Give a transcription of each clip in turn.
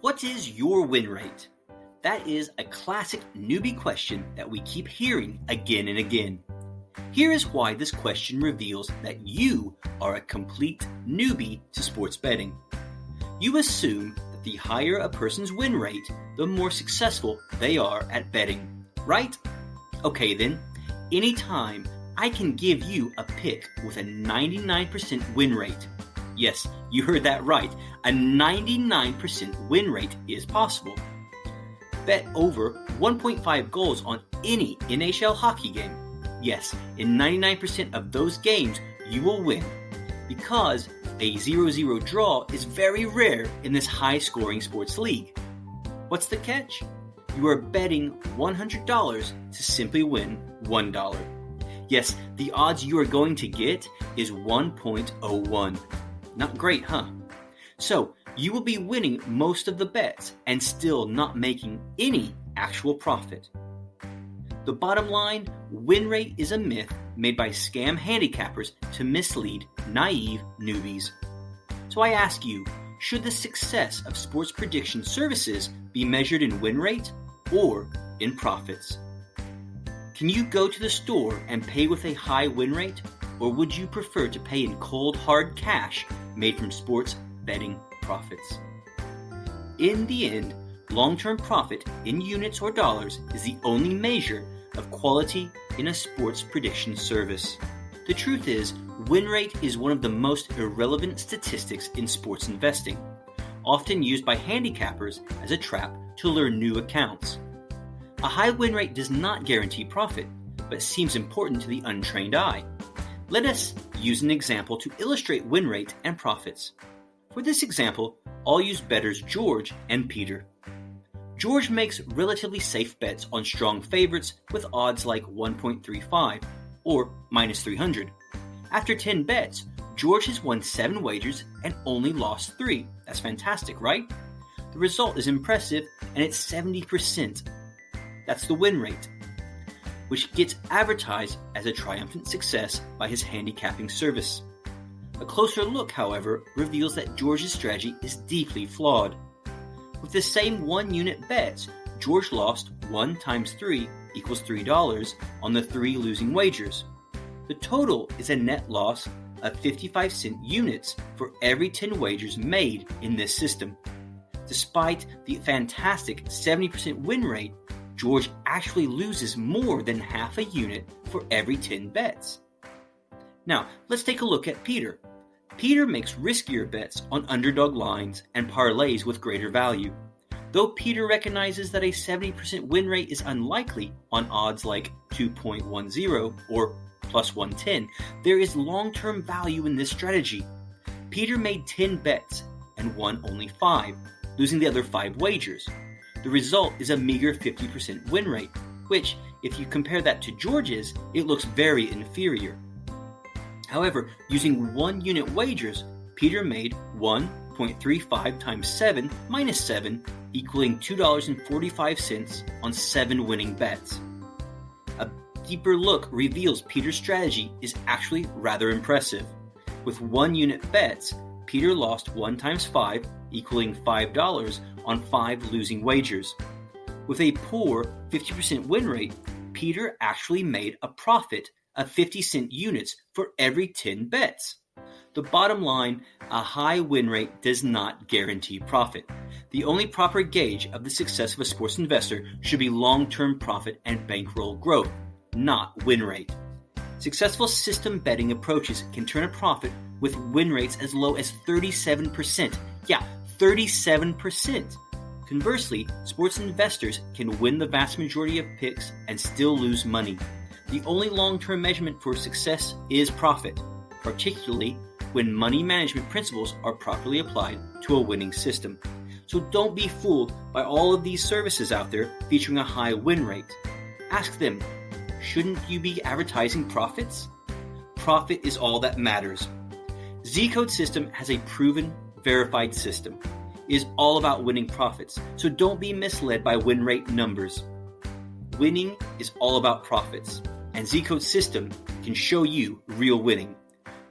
What is your win rate? That is a classic newbie question that we keep hearing again and again. Here is why this question reveals that you are a complete newbie to sports betting. You assume that the higher a person's win rate, the more successful they are at betting, right? Okay then, anytime I can give you a pick with a 99% win rate. Yes, you heard that right. A 99% win rate is possible. Bet over 1.5 goals on any NHL hockey game. Yes, in 99% of those games, you will win. Because a 0-0 draw is very rare in this high-scoring sports league. What's the catch? You are betting $100 to simply win $1. Yes, the odds you are going to get is 1.01. Not great, huh? So, you will be winning most of the bets and still not making any actual profit. The bottom line, win rate is a myth made by scam handicappers to mislead naive newbies. So I ask you, should the success of sports prediction services be measured in win rate or in profits? Can you go to the store and pay with a high win rate, or would you prefer to pay in cold hard cash made from sports betting profits? In the end, long-term profit in units or dollars is the only measure of quality in a sports prediction service. The truth is, win rate is one of the most irrelevant statistics in sports investing, often used by handicappers as a trap to lure new accounts. A high win rate does not guarantee profit, but seems important to the untrained eye. Let us use an example to illustrate win rate and profits. For this example, I'll use bettors George and Peter. George makes relatively safe bets on strong favorites with odds like 1.35 or minus 300. After 10 bets, George has won 7 wagers and only lost 3. That's fantastic, right? The result is impressive and it's 70%. That's the win rate, which gets advertised as a triumphant success by his handicapping service. A closer look, however, reveals that George's strategy is deeply flawed. With the same 1-unit bets, George lost 1 times 3 equals $3 on the 3 losing wagers. The total is a net loss of 55-cent units for every 10 wagers made in this system. Despite the fantastic 70% win rate, George actually loses more than half a unit for every 10 bets. Now, let's take a look at Peter. Peter makes riskier bets on underdog lines and parlays with greater value. Though Peter recognizes that a 70% win rate is unlikely on odds like 2.10 or plus 110, there is long-term value in this strategy. Peter made 10 bets and won only 5, losing the other 5 wagers. The result is a meager 50% win rate, which, if you compare that to George's, it looks very inferior. However, using 1-unit wagers, Peter made 1.35 times 7 minus 7, equaling $2.45 on 7 winning bets. A deeper look reveals Peter's strategy is actually rather impressive. With 1-unit bets, Peter lost 1 times 5, equaling $5 on 5 losing wagers. With a poor 50% win rate, Peter actually made a profit of 50-cent units for every 10 bets. The bottom line, a high win rate does not guarantee profit. The only proper gauge of the success of a sports investor should be long-term profit and bankroll growth, not win rate. Successful system betting approaches can turn a profit with win rates as low as 37%. Yeah, 37%. Conversely, sports investors can win the vast majority of picks and still lose money. The only long-term measurement for success is profit, particularly when money management principles are properly applied to a winning system. So don't be fooled by all of these services out there featuring a high win rate. Ask them, shouldn't you be advertising profits? Profit is all that matters. Zcode System has a proven, verified system. It is all about winning profits, so don't be misled by win rate numbers. Winning is all about profits, and Zcode System can show you real winning.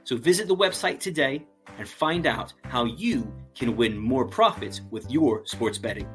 So visit the website today and find out how you can win more profits with your sports betting.